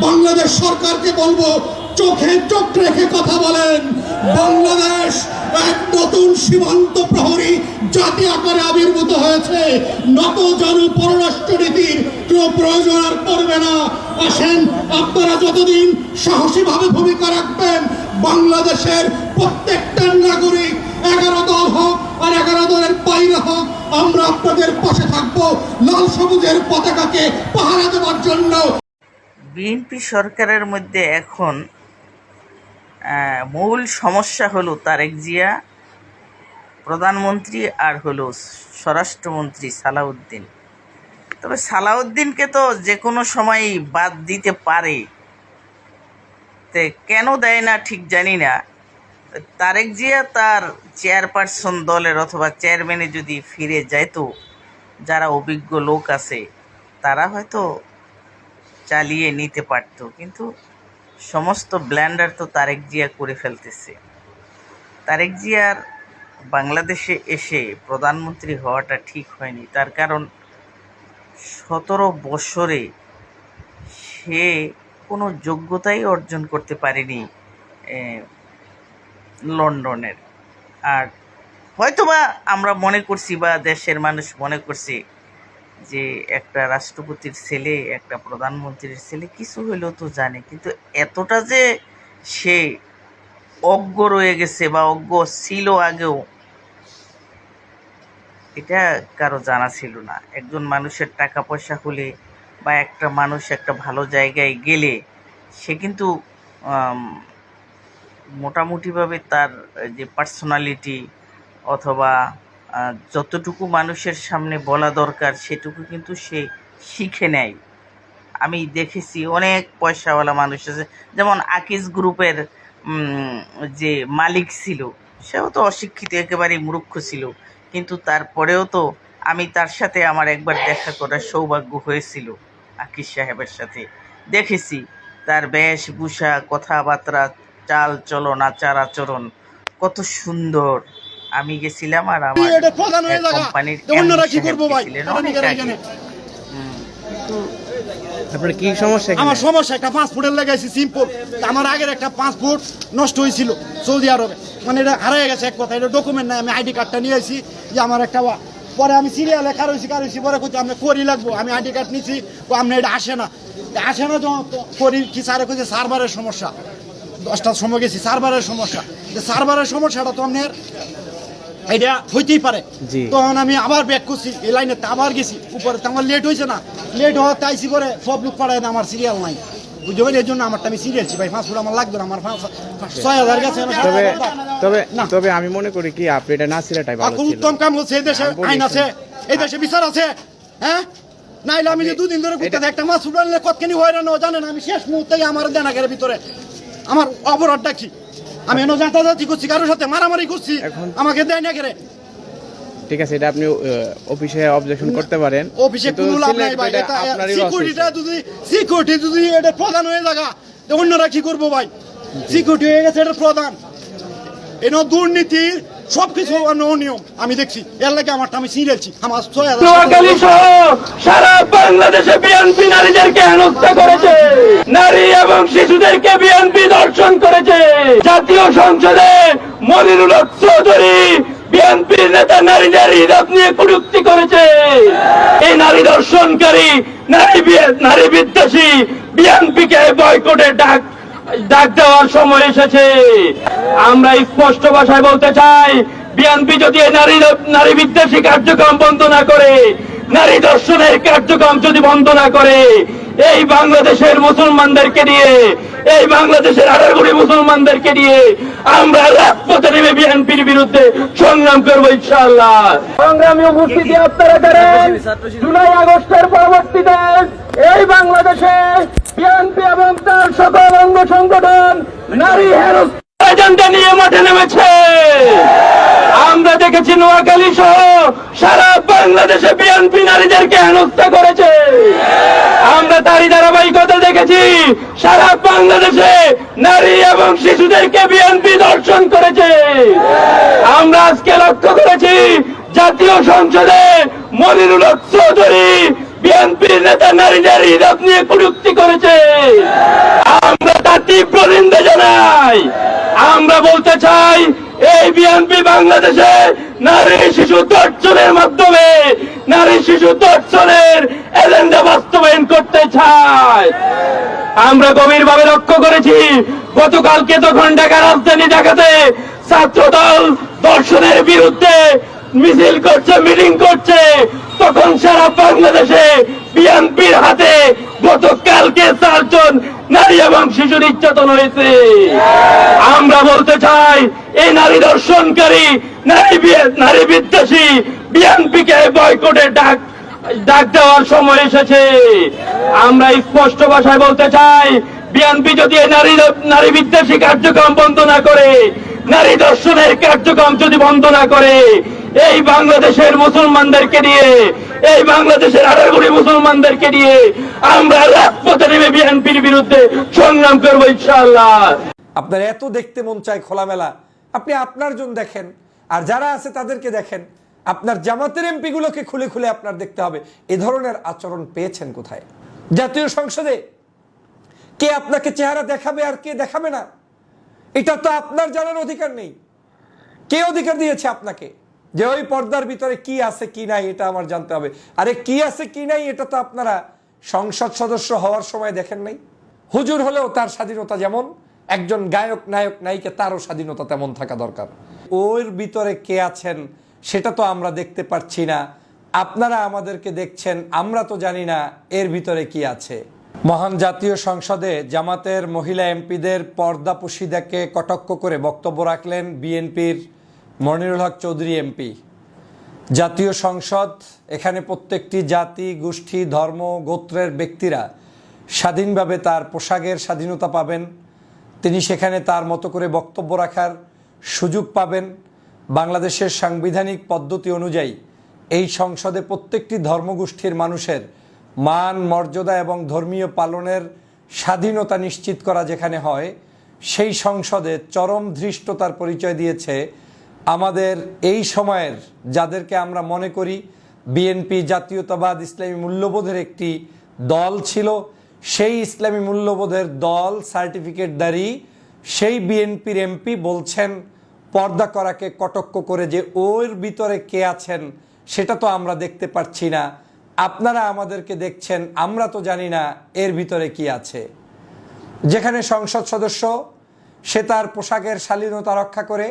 বাংলাদেশ সরকারকে বলবো, চোখে চোখ রেখে কথা বলেন। বাংলাদেশ এক নতুন সীমান্ত প্রহরী জাতি আকারে আবির্ভূত হয়েছে। নত জানু পররাষ্ট্রনীতির কোনো প্রয়োজন আর পড়বে না। আসেন, আপনারা যতদিন সাহসীভাবে ভূমিকা রাখবেন, বাংলাদেশের প্রত্যেকটা নাগরিক 11 দল হোক আর 11 দলের বাইরে হোক, আমরা আপনাদের পাশে থাকবো লাল সবুজের পতাকাকে পাহারা দেওয়ার জন্য। বিএনপি সরকারের মধ্যে এখন মূল সমস্যা হলো তারেক জিয়া প্রধানমন্ত্রী আর হলো স্বরাষ্ট্রমন্ত্রী সালাউদ্দিন। তবে সালাউদ্দিনকে তো যে কোনো সময়ই বাদ দিতে পারে, তে কেন দেয় না ঠিক জানি না। তারেক জিয়া তার চেয়ারপারসন দলের অথবা চেয়ারম্যানে যদি ফিরে যাইতো, যারা অভিজ্ঞ লোক আছে তারা হয়তো চালিয়ে নিতে পারত, কিন্তু সমস্ত ব্ল্যান্ডার তো তারেক জিয়া করে ফেলতেছে। তারেক জিয়ার বাংলাদেশে এসে প্রধানমন্ত্রী হওয়াটা ঠিক হয়নি, তার কারণ 17 বছরে সে কোনো যোগ্যতাই অর্জন করতে পারেনি লন্ডনের। আর হয়তোবা আমরা মনে করছি বা দেশের মানুষ মনে করছে যে একটা রাষ্ট্রপতির ছেলে, একটা প্রধানমন্ত্রীর ছেলে কিছু হইলেও তো জানে, কিন্তু এতটা যে সে অজ্ঞ রয়ে গেছে বা অজ্ঞ ছিল আগেও, এটা কারো জানা ছিল না। একজন মানুষের টাকা পয়সা হলে বা একটা মানুষ একটা ভালো জায়গায় গেলে সে কিন্তু মোটামুটিভাবে তার যে পার্সোনালিটি অথবা যতটুকু মানুষের সামনে বলা দরকার সেটুকু কিন্তু সে শিখে নেয়। আমি দেখেছি অনেক পয়সাওয়ালা মানুষ আছে, যেমন আকিজ গ্রুপের যে মালিক ছিল, সেও তো অশিক্ষিত, একেবারেই মূর্খ ছিল, কিন্তু তারপরেও তো আমি তার সাথে আমার একবার দেখা করার সৌভাগ্য হয়েছিল। আকিজ সাহেবের সাথে দেখেছি তার বেশভূষা, কথাবার্তা, চাল চলন, আচার আচরণ কত সুন্দর। আমি গেছিলাম আর আমার কোম্পানির আপনার কি সমস্যা? আমার সমস্যা একটা পাসপোর্টের লাগাইছি সিম্পল। আমার আগের একটা পাসপোর্ট নষ্ট হয়েছিল সৌদি আরবে, মানে এটা হারিয়ে গেছে এক কথা, এটা ডকুমেন্ট নাই। আমি আইডি কার্ডটা নিয়ে আসি যে আমার একটা, পরে আমি সিরিয়ালে কারোছি পরে কোথাও আমি করি লাগবো, আমি আইডি কার্ড নিচ্ছি, আপনার এটা আসে না যখন করি কি স্যারে কইছে সার্ভারের সমস্যা। 10টার সময় গেছি, সার্ভারের সমস্যা। সার্ভারের সমস্যাটা তো আপনার এটা হইতেই পারে। তখন আমি আবার ব্যাক করছি এই লাইনে, আবার গেছি উপরে, তো আমার লেট হয়েছে না, লেট হওয়ার তাইছি পরে সব লোক পাড়ায় না, আমার সিরিয়াল নাই, বুঝতে এর জন্য আমারটা আমি সিরিয়ালছি ভাই, পাসপোর্ট আমার লাগবে না, আমার 6000 গেছে। তবে আমি মনে করি কি আপনি এটা না সিলেটাই ভালো ছিল। উত্তম কাম হচ্ছে, এই দেশে আইন আছে, এই দেশে বিচার আছে। হ্যাঁ, নাইলে আমি যে 2 দিন ধরে করতে একটা মাছ উঠালে কতখানি হয়রান জানেন। আমি শেষ মুহূর্তে আমার দেনাগের ভিতরে আমার অপরাধটা কি, আমি এনে যাতায়াতি করছি, কারোর সাথে মারামারি করছি, আমাকে দেয় না কেরে। ঠিক আছে, এটা আপনি অফিসে অবজেকশন করতে পারেন। অফিসে কোনো লাভ নাই ভাই, এটা সিকিউরিটি যদি এটা প্রধান হয়ে জায়গা, অন্যরা কি করবো ভাই? সিকিউরিটি হয়ে গেছে এটা প্রধান, এনে দুর্নীতি সবকিছু অনিয়ম আমি দেখছি, এর লাগে আমারটা আমি সিরিয়ালছি। আমার সারা বাংলাদেশে বিএনপি নারীদেরকে হেনস্থা করেছে, নারী এবং শিশুদেরকে বিএনপি ধর্ষণ করেছে। জাতীয় সংসদে মনিরুল হক চৌধুরী বিএনপির নেতা নারীদের হিজাব নিয়ে কটূক্তি করেছে। এই নারী ধর্ষণকারী, নারী বিদ্বেষী বিএনপিকে বয়কটের ডাক দেওয়ার সময় এসেছে। আমরা স্পষ্ট ভাষায় বলতে চাই, বিএনপি যদি নারী বিদ্বেষী কার্যক্রম বন্ধ না করে, নারী ধর্ষণের কার্যক্রম যদি বন্ধ না করে, এই বাংলাদেশের মুসলমানদেরকে নিয়ে, এই বাংলাদেশের 18 কোটি মুসলমানদেরকে নিয়ে আমরা রাজপথে নেমে বিএনপির বিরুদ্ধে সংগ্রাম করবো ইনশাআল্লাহ। সংগ্রামী উপস্থিতি আপনারা করেন। জুলাই আগস্টের পরবর্তীতে এই বাংলাদেশে বিএনপি এবং তার সকল অঙ্গ সংগঠন নারী হেনস্থা এজেন্ডা নিয়ে মাঠে নেমেছে। আমরা দেখেছি নোয়াখালী সহ সারা বাংলাদেশে বিএনপি নারীদেরকে হেনস্থা করেছে। আমরা তারই ধারাবাহিকতা দেখেছি সারা বাংলাদেশে নারী এবং শিশুদেরকে বিএনপি ধর্ষণ করেছে। আমরা আজকে লক্ষ্য করেছি জাতীয় সংসদে মনিরুল হক চৌধুরী বিএনপির নেতা নারীদের হিজাব নিয়ে কটূক্তি করেছে। আমরা বলতে চাই এই বিএনপি বাংলাদেশে নারী শিশু ধর্ষণের মাধ্যমে নারী শিশু ধর্ষণের এজেন্ডা বাস্তবায়ন করতে চায়। আমরা গভীরভাবে লক্ষ্য করেছি গতকালকে তখন ঢাকা রাজধানী ঢাকাতে ছাত্রদল ধর্ষণের বিরুদ্ধে মিছিল করছে, মিটিং করছে, তখন সারা বাংলাদেশে বিএনপির হাতে গতকালকে 4 জন নারী এবং শিশু নির্যাতন হয়েছে। আমরা বলতে চাই এই নারী ধর্ষণকারী নারী বিদ্বেষী বিএনপিকে বয়কটের ডাক দেওয়ার সময় এসেছে। আমরা স্পষ্ট ভাষায় বলতে চাই বিএনপি যদি এই নারী বিদ্বেষী কার্যক্রম বন্ধ না করে, নারী ধর্ষণের কার্যক্রম যদি বন্ধ না করে, এই বাংলাদেশের মুসলমানদেরকে নিয়ে, এই বাংলাদেশের 18 কোটি মুসলমানদেরকে নিয়ে আমরা রাজপথে নেমে বিএনপির বিরুদ্ধে সংগ্রাম করবো ইনশাআল্লাহ। আপনার এত দেখতে মন চায় খোলামেলা, আপনি আপনার জন্য দেখেন, আর যারা আছে তাদেরকে দেখেন। আপনার জামাতের এমপি গুলোকে খুলে খুলে আপনার দেখতে হবে এ ধরনের আচরণ পেয়েছেন কোথায়। জাতীয় সংসদে কে আপনাকে চেহারা দেখাবে আর কে দেখাবে না, এটা তো আপনার জানার অধিকার নেই। কে অধিকার দিয়েছে আপনাকে যে ওই পর্দার ভিতরে কি আছে কি নাই এটা আমার জানতে হবে? আরে কি আছে কি নাই এটা তো আপনারা সংসদ সদস্য হওয়ার সময় দেখেন নাই। হুজুর হলেও তার স্বাধীনতা যেমন, একজন গায়ক নায়ক নায়িকা তারও স্বাধীনতা তেমন থাকা দরকার। ওর ভিতরে কে আছেন সেটা তো আমরা দেখতে পাচ্ছি না, আপনারা আমাদেরকে দেখছেন, আমরা তো জানি না এর ভিতরে কি আছে। মহান জাতীয় সংসদে জামাতের মহিলা এমপিদের পর্দাপোশিদাকে কটাক্ষ করে বক্তব্য রাখলেন বিএনপির মনিরুল হক চৌধুরী এমপি। জাতীয় সংসদ, এখানে প্রত্যেকটি জাতি, গোষ্ঠী, ধর্ম, গোত্রের ব্যক্তিরা স্বাধীনভাবে তার পোশাকের স্বাধীনতা পাবেন, তিনি সেখানে তার মতো করে বক্তব্য রাখার সুযোগ পাবেন। বাংলাদেশের সাংবিধানিক পদ্ধতি অনুযায়ী এই সংসদে প্রত্যেকটি ধর্মগোষ্ঠীর মানুষের মান, মর্যাদা এবং ধর্মীয় পালনের স্বাধীনতা নিশ্চিত করা যেখানে হয়, সেই সংসদে চরম ধৃষ্টতার পরিচয় দিয়েছে আমাদের এই সময়ের, যাদেরকে আমরা মনে করি বিএনপি জাতীয়তাবাদ ইসলামী মূল্যবোধের একটি দল ছিল, সেই ইসলামী মূল্যবোধের দল সার্টিফিকেটধারী সেই বিএনপির এমপি বলছেন পর্দা করাকে কটাক্ষ করে যে ওর ভিতরে কে আছেন সেটা তো আমরা দেখতে পাচ্ছি না, আপনারা আমাদেরকে দেখছেন, আমরা তো জানি না এর ভিতরে কি আছে। যেখানে সংসদ সদস্য সে তার পোশাকের শালীনতা রক্ষা করে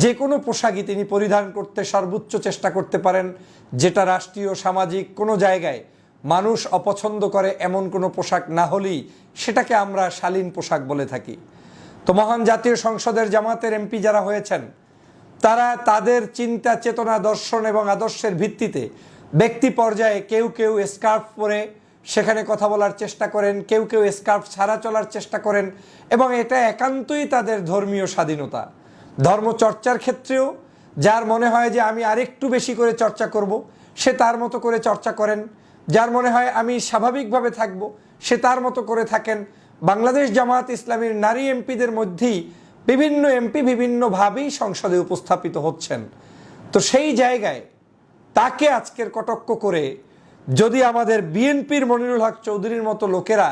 যে কোনো পোশাকই তিনি পরিধান করতে সর্বোচ্চ চেষ্টা করতে পারেন, যেটা রাষ্ট্রীয় সামাজিক কোনো জায়গায় মানুষ অপছন্দ করে এমন কোনো পোশাক না হলেই সেটাকে আমরা শালীন পোশাক বলে থাকি। তো মহান জাতীয় সংসদের জামাতের এমপি যারা হয়েছেন তারা তাদের চিন্তা, চেতনা, দর্শন এবং আদর্শের ভিত্তিতে ব্যক্তি পর্যায়ে কেউ কেউ স্কার্ফ পরে সেখানে কথা বলার চেষ্টা করেন, কেউ কেউ স্কার্ফ ছাড়া চলার চেষ্টা করেন, এবং এটা একান্তই তাদের ধর্মীয় স্বাধীনতা। ধর্মচর্চার ক্ষেত্রেও যার মনে হয় যে আমি আরেকটু বেশি করে চর্চা করব, সে তার মতো করে চর্চা করেন, যার মনে হয় আমি স্বাভাবিকভাবে থাকব, সে তার মতো করে থাকেন। বাংলাদেশ জামাত ইসলামীর নারী এমপিদের মধ্যেই বিভিন্ন এমপি বিভিন্নভাবেই সংসদে উপস্থাপিত হচ্ছেন। তো সেই জায়গায় তাকে আজকের কটাক্ষ করে যদি আমাদের বিএনপির মনিরুল হক চৌধুরীর মতো লোকেরা,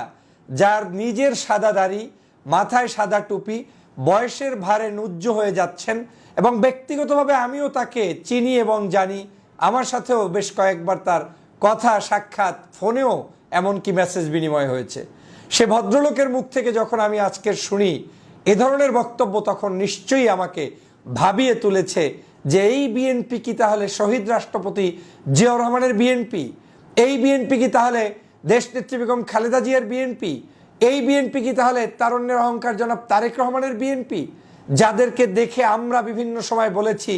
যার নিজের সাদা দাড়ি, মাথায় সাদা টুপি, বয়সের ভারে নুজ্জ হয়ে যাচ্ছেন, এবং ব্যক্তিগতভাবে আমিও তাকে চিনি এবং জানি, আমার সাথেও বেশ কয়েকবার তার কথা, সাক্ষাৎ, ফোনেও এমনকি মেসেজ বিনিময় হয়েছে, সে ভদ্রলোকের মুখ থেকে যখন আমি আজকের শুনি এ ধরনের বক্তব্য, তখন নিশ্চয়ই আমাকে ভাবিয়ে তুলেছে যে এই বিএনপি কি তাহলে শহীদ রাষ্ট্রপতি জিয়াউর রহমানের বিএনপি? এই বিএনপি কি তাহলে দেশনেত্রী বেগম খালেদা জিয়ার বিএনপি? এই বিএনপি কি তাহলে তারুণ্যের অহংকার জনাব তারেক রহমানের বিএনপি? যাদেরকে দেখে আমরা বিভিন্ন সময় বলেছি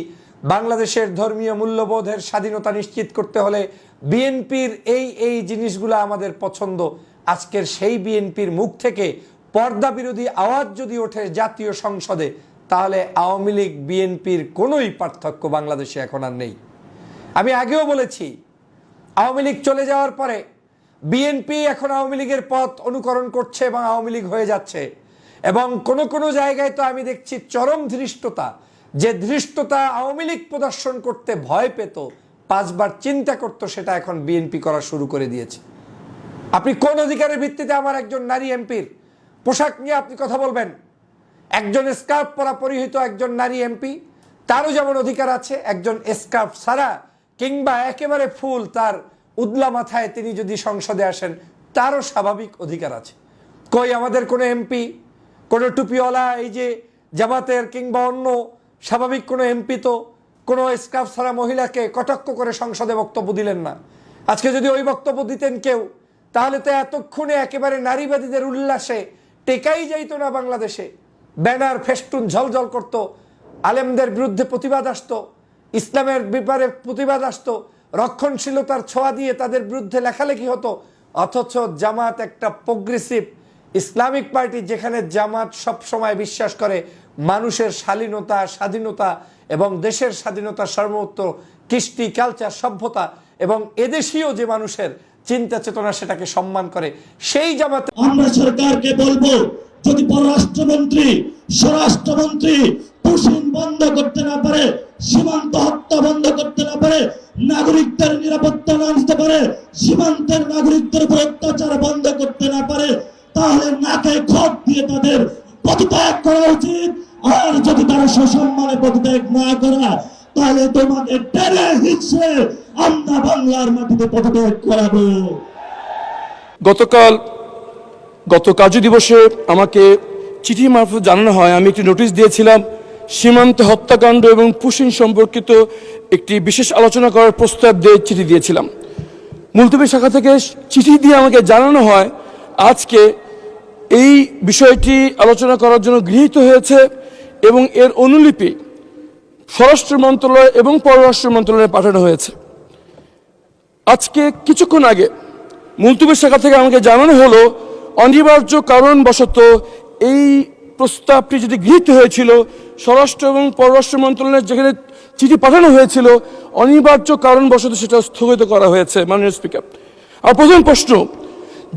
বাংলাদেশের ধর্মীয় মূল্যবোধের স্বাধীনতা নিশ্চিত করতে হলে বিএনপির এই জিনিসগুলো আমাদের পছন্দ। আজকের সেই বিএনপির মুখ থেকে পর্দা বিরোধী আওয়াজ যদি ওঠে জাতীয় সংসদে, তাহলে আওয়ামী লীগ বিএনপির কোনোই পার্থক্য বাংলাদেশে এখন আর নেই। আমি আগেও বলেছি, আওয়ামী লীগ চলে যাওয়ার পরে বিএনপি এখন আওয়ামী লীগের পথ অনুকরণ করছে এবং আওয়ামী লীগ হয়ে যাচ্ছে। এবং কোনো জায়গায় তো আমি দেখছি চরম ধৃষ্টতা, যে ধৃষ্টতা আওয়ামী লীগ প্রদর্শন করতে ভয় পেত, 5 বার চিন্তা করত, সেটা এখন বিএনপি করা শুরু করে দিয়েছে। আপনি কোন অধিকারের ভিত্তিতে আমার একজন নারী এমপির পোশাক নিয়ে আপনি কথা বলবেন? একজন স্কার্ফ পরা পরিহিত একজন নারী এমপি, তারও যেমন অধিকার আছে একজন স্কার্ফ ছাড়া কিংবা একেবারে ফুল তার উদলা মাথায় তিনি যদি সংসদে আসেন তারও স্বাভাবিক অধিকার আছে। কই আমাদের কোনো এমপি, কোনো টুপিওয়ালা এই যে জামাতের কিংবা অন্য স্বাভাবিক কোনো এমপি তো কোনো স্কার্ফ ছাড়া মহিলাকে কটাক্ষ করে সংসদে বক্তব্য দিলেন না। আজকে যদি ওই বক্তব্য দিতেন কেউ, তাহলে তো এতক্ষণে একেবারে নারীবাদীদের উল্লাসে টেকাই যাইতো না বাংলাদেশে। ব্যানার ফেস্টুন ঝলঝল করত, আলেমদের বিরুদ্ধে প্রতিবাদ আসতো, ইসলামের ব্যাপারে প্রতিবাদ আসতো, রক্ষণশীলতার ছোঁয়া দিয়ে তাদের বিরুদ্ধে লেখালেখি হতো। অথচ জামাত একটা প্রোগ্রেসিভ ইসলামিক পার্টি, যেখানে জামাত সব সময় বিশ্বাস করে মানুষের শালীনতা, স্বাধীনতা এবং দেশের স্বাধীনতা, সর্বোচ্চ কৃষ্টি, কালচার, সভ্যতা এবং এদেশীয় যে মানুষের চিন্তা চেতনা সেটাকে সম্মান করে, সেই জামাত। আমরা সরকারকে বলবো, যদি পররাষ্ট্রমন্ত্রী, স্বরাষ্ট্রমন্ত্রী পুশিন বন্ধ করতে না পারে, সীমান্ত হত্যা বন্ধ করতে না পারে, নাগরিকদের নিরাপত্তা না আনতে পারে, সীমান্তের নাগরিকদের উপর অত্যাচার বন্ধ করতে না পারে, তাহলে নাকে খত দিয়ে তাদের পদত্যাগ করা উচিত। আর যদি তারা সসম্মানে পদত্যাগ না করা, তাহলে তোমাদের টেনে হিচড়ে আমরা বাংলার মাটিতে পদত্যাগ করাবো। গত কার্য দিবসে আমাকে চিঠি মারফত জানানো হয়, আমি একটি নোটিশ দিয়েছিলাম সীমান্তে হত্যাকাণ্ড এবং পুশিন সম্পর্কিত একটি বিশেষ আলোচনা করার প্রস্তাব দিয়ে চিঠি দিয়েছিলাম। মুলতবি শাখা থেকে চিঠি দিয়ে আমাকে জানানো হয় আজকে এই বিষয়টি আলোচনা করার জন্য গৃহীত হয়েছে এবং এর অনুলিপি স্বরাষ্ট্র মন্ত্রণালয় এবং পররাষ্ট্র মন্ত্রণালয়ে পাঠানো হয়েছে। আজকে কিছুক্ষণ আগে মুলতবি শাখা থেকে আমাকে জানানো হলো অনিবার্য কারণবশত এই প্রস্তাবটি যদি গৃহীত হয়েছিল, স্বরাষ্ট্র এবং পররাষ্ট্র মন্ত্রণালয়ের যেখানে চিঠি পাঠানো হয়েছিল, অনিবার্য কারণবশত সেটা স্থগিত করা হয়েছে। মাননীয় স্পিকার, আর প্রথম প্রশ্ন,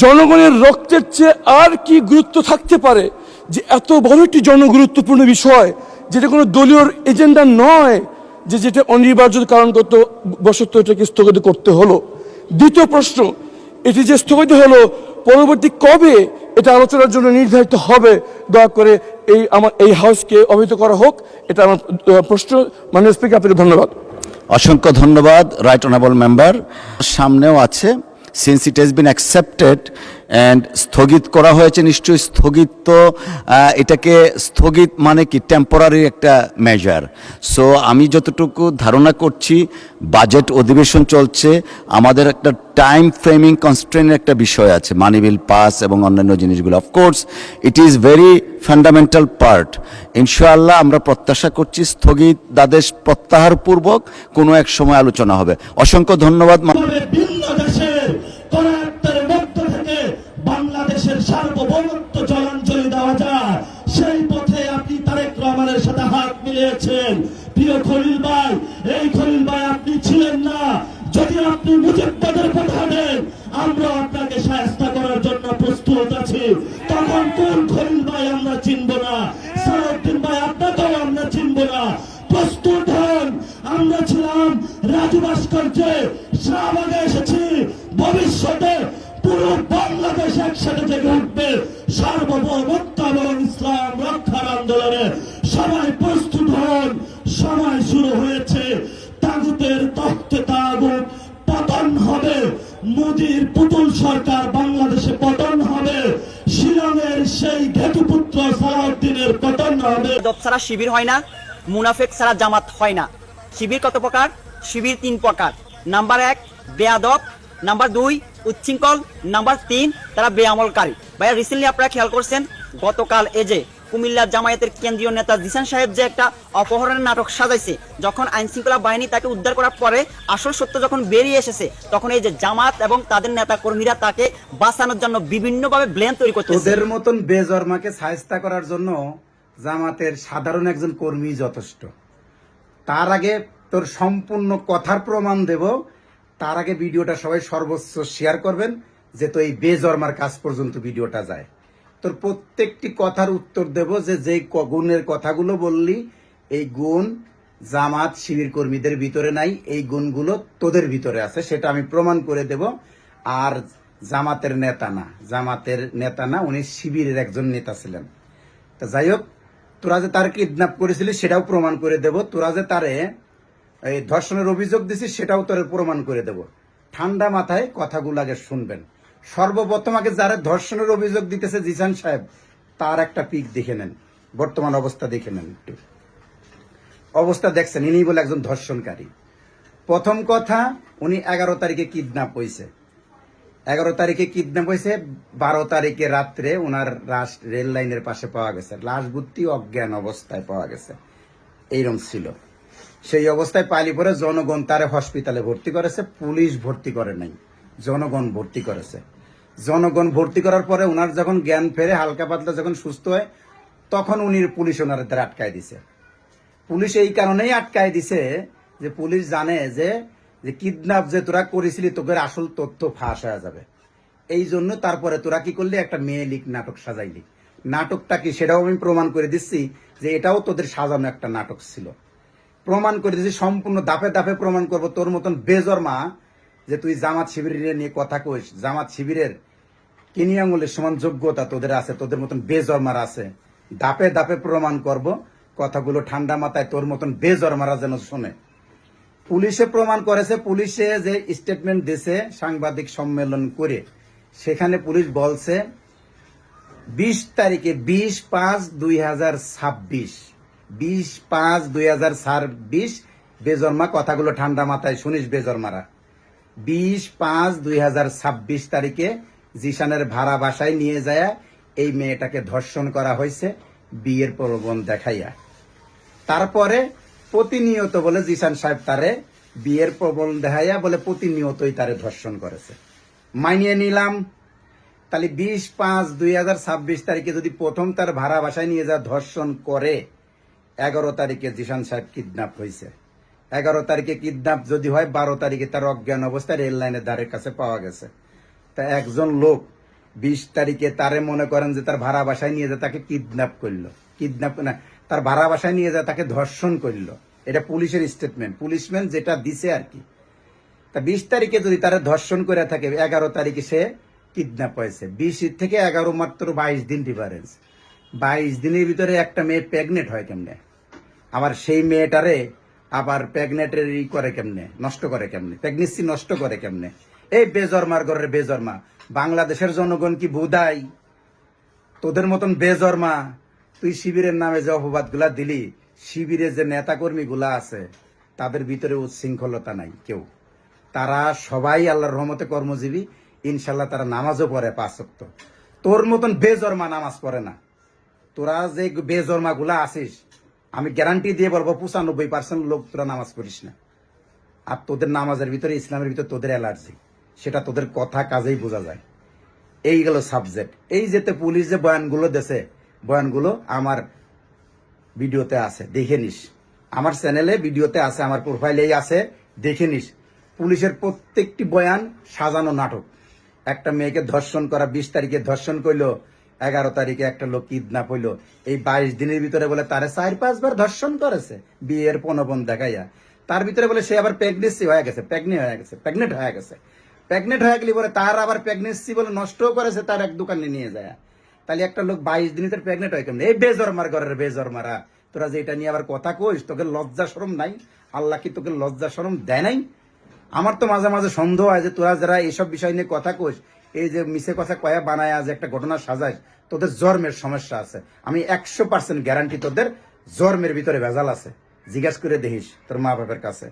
জনগণের রক্তের চেয়ে আর কি গুরুত্ব থাকতে পারে যে এত বড় একটি জনগুরুত্বপূর্ণ বিষয়, যেটা কোনো দলীয় এজেন্ডা নয়, যেটা অনিবার্য কারণগত বশত এটাকে স্থগিত করতে হলো। দ্বিতীয় প্রশ্ন, এটি যে স্থগিত হলো, পরবর্তী কবে এটা আলোচনার জন্য নির্ধারিত হবে, দয়া করে এই হাউসকে অবহিত করা হোক। এটা আমার প্রশ্ন। মাননীয় স্পিকার, আপনাকে ধন্যবাদ। অসংখ্য ধন্যবাদ রাইট অনারেবল মেম্বার। সামনেও আছে, since it has been accepted and স্থগিত করা হয়েছে, নিশ্চয়ই স্থগিত তো এটাকে স্থগিত মানে কি টেম্পোরারি একটা মেজার। সো আমি যতটুকু ধারণা করছি, বাজেট অধিবেশন চলছে, আমাদের একটা টাইম ফ্রেমিং কনস্ট্রেনের একটা বিষয় আছে, মানি বিল পাস এবং অন্যান্য জিনিসগুলো। Of course it is very fundamental part. ইনশাআল্লাহ আমরা প্রত্যাশা করছি স্থগিতাদেশ প্রত্যাহার পূর্বক কোনো এক সময় আলোচনা হবে। অসংখ্য ধন্যবাদ। ভিন্ন দেশের কোন একটার মধ্য থেকে বাংলাদেশের সার্বভৌমত্ব জলাঞ্জলি দেওয়া যায়, সেই পথে আপনি তারেক রহমানের সাথে হাত মিলিয়েছেন। প্রিয় খলিল ভাই, এই খলিল ভাই আপনি ছিলেন না। যদি আপনি মুজিববাদের কথা দেন, আমরা আপনাকে শায়েস্তা করার জন্য প্রস্তুত আছি। তখন কোন খলিল ভাই আমরা চিনব না, সালাউদ্দিন ভাই আপনাকেও আমরা চিনব না। প্রস্তুত হন। আমরা ছিলাম রাজু ভাস্কর্যে, শাহবাগে এসেছি, ভবিষ্যতে পুরো বাংলাদেশ একসাথে জেগে উঠবে সার্বভৌমত্ব এবং ইসলাম রক্ষার আন্দোলনে। সবাই প্রস্তুত হন, সময় শুরু হয়েছে। তাগুতের তখ্তে তাগুত পতন হবে, মোদির পুতুল সরকার বাংলাদেশে পতন হবে, শিলংয়ের সেই ঘেটুপুত্র সালাউদ্দিনের পতন হবে। ছাড়া শিবির হয় না, মুনাফেক ছাড়া জামাত হয় না। শিবির কত প্রকার? শিবির 3 প্রকার। নাম্বার 1 বেয়াদব, নাম্বার 2 উচ্ছৃঙ্খল, নাম্বার 3 তারা বেআমলকারী। ভাইয়া রিসেন্টলি আপনারা খেয়াল করছেন, গতকাল যে কুমিল্লা জামায়াতের কেন্দ্রীয় নেতা জিসান সাহেব যে একটা অপহরণের নাটক সাজাইছে, যখন আইন শৃঙ্খলা বাহিনী তাকে উদ্ধার করার পরে আসল সত্য যখন বেরিয়ে এসেছে, তখন এই যে জামাত এবং তাদের নেতা কর্মীরা তাকে বাঁচানোর জন্য বিভিন্নভাবে ব্লেম তৈরি করতেছে। ওদের মতন বেজরমাকে শায়েস্তা করার জন্য জামাতের সাধারণ একজন কর্মী যথেষ্ট। তার আগে তোর সম্পূর্ণ কথার প্রমাণ দেব, তার আগে ভিডিওটা সবাই সর্বোচ্চ শেয়ার করবেন, যে তো এই বেজরমার কাজ পর্যন্ত ভিডিওটা যায়। তোর প্রত্যেকটি কথার উত্তর দেব, যে গুণের কথাগুলো বললি, এই গুণ জামাত শিবির কর্মীদের ভিতরে নাই, এই গুণগুলো তোদের ভিতরে আছে, সেটা আমি প্রমাণ করে দেব। আর জামাতের নেতা না, উনি শিবিরের একজন নেতা ছিলেন। তা যাই হোক, তোরা যে তার কিডন্যাপ করেছিলি সেটাও প্রমাণ করে দেব, তোরা যে তারে এই ধর্ষণের অভিযোগ দিছিস সেটাও তোরে প্রমাণ করে দেব। ঠান্ডা মাথায় কথাগুলো আগে শুনবেন। সর্বপ্রথম আগে যারা ধর্ষণের অভিযোগ দিতেছে জিসান সাহেব, তার একটা পিক দেখে নেন, বর্তমান অবস্থা দেখে নেন। একটু অবস্থা দেখছেন, ইনি বলে একজন ধর্ষণকারী। প্রথম কথা, উনি 11 তারিখে কিডন্যাপ হয়েছে। 11 তারিখে কিডন্যাপ হয়েছে, 12 তারিখে রাত্রে ওনার রেল লাইনের পাশে পাওয়া গেছে, লাশ ভর্তি অজ্ঞান অবস্থায় পাওয়া গেছে। এইরকম ছিল। সেই অবস্থায় পাইলি পরে জনগণ তারে হসপিটালে ভর্তি করেছে, পুলিশ ভর্তি করে নাই, জনগণ ভর্তি করেছে। জনগণ ভর্তি করার পরে ওনার যখন জ্ঞান ফেরে, হালকা পাতলা যখন সুস্থ হয়, তখন পুলিশ ওনার দ্বারা আটকায় দিছে। পুলিশ এই কারণেই আটকায় দিছে যে পুলিশ জানে যে কিডন্যাপ যে তোরা করেছিলি, তোদের আসল তথ্য ফাঁস হয়ে যাবে। এই জন্য তারপরে তোরা কি করলি, একটা মেয়ে লিক নাটক সাজাইলি। নাটকটা কি সেটাও আমি প্রমাণ করে দিচ্ছি যে এটাও তোদের সাজানো একটা নাটক ছিল। প্রমাণ করে দিচ্ছি, সম্পূর্ণ দাপে দাপে প্রমাণ করব। তোর মতন বেজরমা যে তুই জামাত শিবিরের নিয়ে কথা কইস, জামাত শিবিরের কিনি আঙুলের সমান যোগ্যতা তোদের আছে, তোদের মতন বেজরমার আছে। দাপে দাপে প্রমাণ করব, কথাগুলো ঠান্ডা মাথায় তোর মতন বেজরমারা যেন শোনে। পুলিশে প্রমাণ করেছে, পুলিশে যে স্টেটমেন্ট দিয়েছে সাংবাদিক সম্মেলন করে, সেখানে পুলিশ বলছে 20 তারিখে 20/5/2026 20/5/2026 বেজরমা, কথাগুলো ঠান্ডা মাথায় শুনিস বেজরমারা। 20/5/2026 তারিখে জিসানের ভাড়া বাসায় নিয়ে যায় এই মেয়েটাকে ধর্ষণ করা হয়েছে বিয়ের প্রলোভন দেখাইয়া। তারপরে প্রতিনিয়ত বলে জিসান সাহেব তারে বিয়ের প্রলোভন দেখাইয়া বলে প্রতিনিয়তই তারে ধর্ষণ করেছে। মানিয়ে নিলাম, তাহলে 20/5/2026 তারিখে যদি প্রথম তার ভাড়া বাসায় নিয়ে যা ধর্ষণ করে, 11 তারিখে জিসান সাহেব কিডন্যাপ হয়েছে। 11 তারিখে কিডন্যাপ যদি হয়, 12 তারিখে তার অজ্ঞান অবস্থায় রেল লাইনের ধারের কাছে পাওয়া গেছে। তা একজন লোক 20 তারিখে তারে মনে করেন যে তার ভাড়া বাসায় নিয়ে যায় তাকে কিডন্যাপ করলো, কিডন্যাপ না, তার ভাড়া বাসায় নিয়ে যায় তাকে ধর্ষণ করলো। এটা পুলিশের স্টেটমেন্ট, পুলিশম্যান যেটা দিছে আর কি। তা 20 তারিখে যদি তারা ধর্ষণ করে থাকে, 11 তারিখে সে কিডন্যাপ হয়েছে। 20 থেকে 11 মাত্র 22 দিন ডিফারেন্স। 22 দিনের ভিতরে একটা মেয়ে প্রেগনেন্ট হয় কেমনে? আবার সেই মেয়েটারে আবার প্রেগনেন্টের করে কেমনে, নষ্ট করে কেমনে, প্রেগনেন্সি নষ্ট করে কেমনে? এই বেজরমার ঘরের বেজরমা। বাংলাদেশের জনগণ কি বুদাই? তোদের মতন বেজরমা, তুই শিবিরের নামে যে অপবাদগুলা দিলি, শিবিরে যে নেতাকর্মী গুলা আছে তাদের ভিতরে উচ্ছৃঙ্খলতা নাই কেউ। তারা সবাই আল্লাহর রহমতে কর্মজীবী, ইনশাল্লাহ তারা নামাজও পড়ে 5 ওয়াক্ত। তোর মতন বেজরমা নামাজ পড়ে না। তোরা যে বেজরমা গুলা আছিস, আমি গ্যারান্টি দিয়ে বলবো 95% লোক তোরা নামাজ পড়িস না। আর তোদের নামাজের ভিতরে, ইসলামের ভিতরে তোদের অ্যালার্জি, সেটা তোদের কথা কাজেই বোঝা যায়। এই গেল সাবজেক্ট। এই যেতে পুলিশ যে বয়ানগুলো দেছে, বয়ানগুলো আমার ভিডিওতে আছে, দেখে নিস। আমার চ্যানেলে ভিডিওতে আছে, আমার প্রোফাইলেই আছে, দেখে নিস। পুলিশের প্রত্যেকটি বয়ান সাজানো নাটক। একটা মেয়েকে ধর্ষণ করা, 20 তারিখে ধর্ষণ করলো, 11 তারিখে একটা লোক কিডন্যাপ হইলো। এই 22 দিনের ভিতরে বলে তারে 4-5 বার ধর্ষণ করেছে বিয়ের প্রলোভন দেখাইয়া। তার ভিতরে বলে সে আবার প্রেগনেন্সি হয়ে গেছে, প্রেগনেন্ট হয়ে গেছে। প্রেগনেন্ট হয়ে গেলে বলে তার আবার প্রেগনেন্সি বলে নষ্টও করেছে, তার এক দোকানে নিয়ে যায়। তাহলে একটা লোক 22 দিনে তার প্রেগনেন্ট হয় কেমন? এই বেজরমার ঘরের বেজরমারা, তোরা যে এটা নিয়ে আবার কথা কইস, তোকে লজ্জা শরম নাই? আল্লাহ কি তোকে লজ্জা শরম দেয় নাই? আমার তো মাঝে মাঝে সন্দেহ হয় যে তোরা যারা এইসব বিষয় নিয়ে কথা কইস, এই যে মিছে কথা কয়া বানায় যে একটা ঘটনা সাজায়, তোদের জন্মের সমস্যা আছে। আমি 100% গ্যারান্টি তোদের জন্মের ভিতরে ভেজাল আছে। জিজ্ঞাসা করে দেখিস তোর মা বাপের কাছে।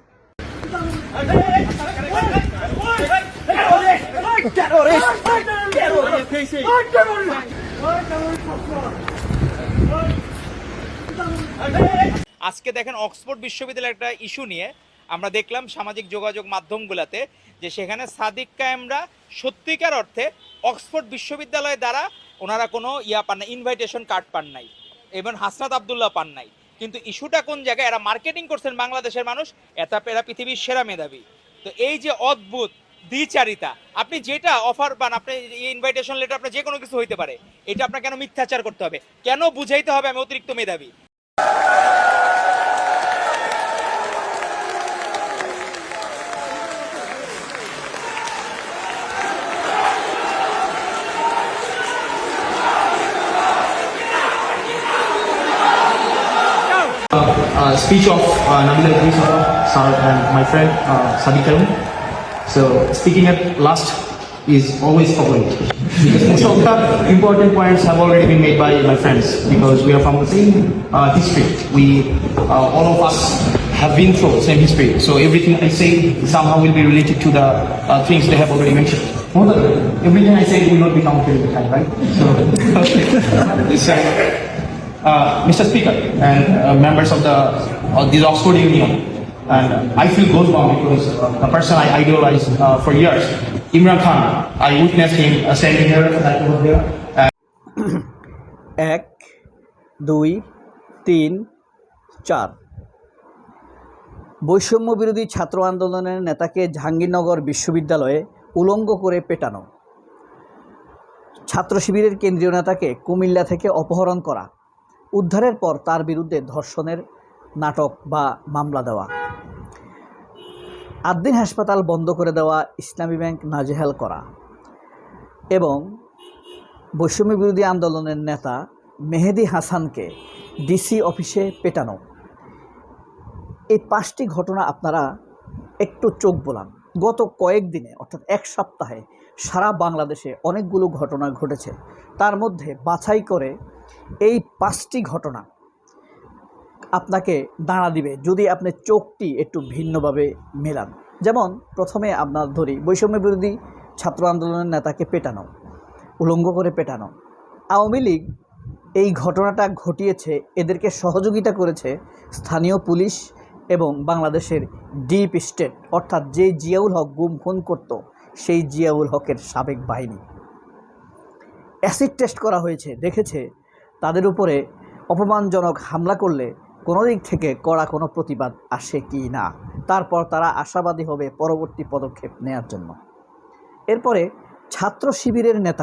আজকে দেখেন অক্সফোর্ড বিশ্ববিদ্যালয়ের একটা ইস্যু নিয়ে আমরা দেখলাম সামাজিক যোগাযোগ মাধ্যমগুলোতে যে সেখানে সাদিক কায়েমরা সত্যিকার অর্থে অক্সফোর্ড বিশ্ববিদ্যালয় দ্বারা ওনারা কোনো পান না, ইনভাইটেশন কার্ড পান নাই, এবং হাসনাত আবদুল্লাহ পান নাই। কিন্তু ইস্যুটা কোন জায়গায়? এরা মার্কেটিং করছেন বাংলাদেশের মানুষ, এরা পৃথিবীর সেরা মেধাবী। তো এই যে অদ্ভুত দ্বিচারিতা, আপনি যেটা অফার পান, আপনি ইনভাইটেশন লেটার, আপনার যে কোনো কিছু হইতে পারে, এটা আপনার কেন মিথ্যাচার করতে হবে? কেন বুঝাইতে হবে আমি অতিরিক্ত মেধাবী? speech of Nabila Idris sir and my friend Sadiq Karim. So speaking at last is always favorite because most of the important points have already been made by my friends because we are from the same history. We all of us have been through the same history. So everything I say somehow will be related to the things they have already mentioned. Everything I say will not be counted in the time, right? So, Mr. Speaker and members of the Oxford Union, and I feel goosebumps because the person I idolized for years, Imran Khan, I witnessed him standing here, like over there. 1 2 3 4 বৈষম্য বিরোধী ছাত্র আন্দোলনের নেতাকে জাহাঙ্গীরনগর বিশ্ববিদ্যালয়ে উলঙ্গ করে পেটানো, ছাত্র শিবিরের কেন্দ্রীয় নেতাকে কুমিল্লা থেকে অপহরণ করা, উদ্ধারের পর তার বিরুদ্ধে ধর্ষণের নাটক বা মামলা দেওয়া, আদ্দিন হাসপাতাল বন্ধ করে দেওয়া, ইসলামী ব্যাংক নাজেহাল করা এবং বৈষম্য বিরোধী আন্দোলনের নেতা মেহেদি হাসানকে ডিসি অফিসে পেটানো, এই 5টি ঘটনা আপনারা একটু চোখ বোলান। গত কয়েকদিনে অর্থাৎ এক সপ্তাহে সারা বাংলাদেশে অনেকগুলো ঘটনা ঘটেছে, তার মধ্যে বাছাই করে এই 5টি ঘটনা আপনাকে দাঁড়া দিবে যদি আপনি চোখটি একটু ভিন্নভাবে মেলান। যেমন প্রথমে আপনার ধরি বৈষম্য বিরোধী ছাত্র আন্দোলনের নেতাকে পেটানো, উলঙ্গ করে পেটানো। আওয়ামী লীগ এই ঘটনাটা ঘটিয়েছে, এদেরকে সহযোগিতা করেছে স্থানীয় পুলিশ এবং বাংলাদেশের ডিপ স্টেট অর্থাৎ যে জিয়াউল হক গুম খুন করত সেই জিয়াউল হকের সাবেক বাহিনী। অ্যাসিড টেস্ট করা হয়েছে, দেখেছে তাদের উপরে অপমানজনক হামলা করলে কোনো দিক থেকে কড়া কোনো প্রতিবাদ আসে কি না, তারপর তারা আশাবাদী হবে পরবর্তী পদক্ষেপ নেওয়ার জন্য। এরপরে ছাত্র শিবিরের নেতা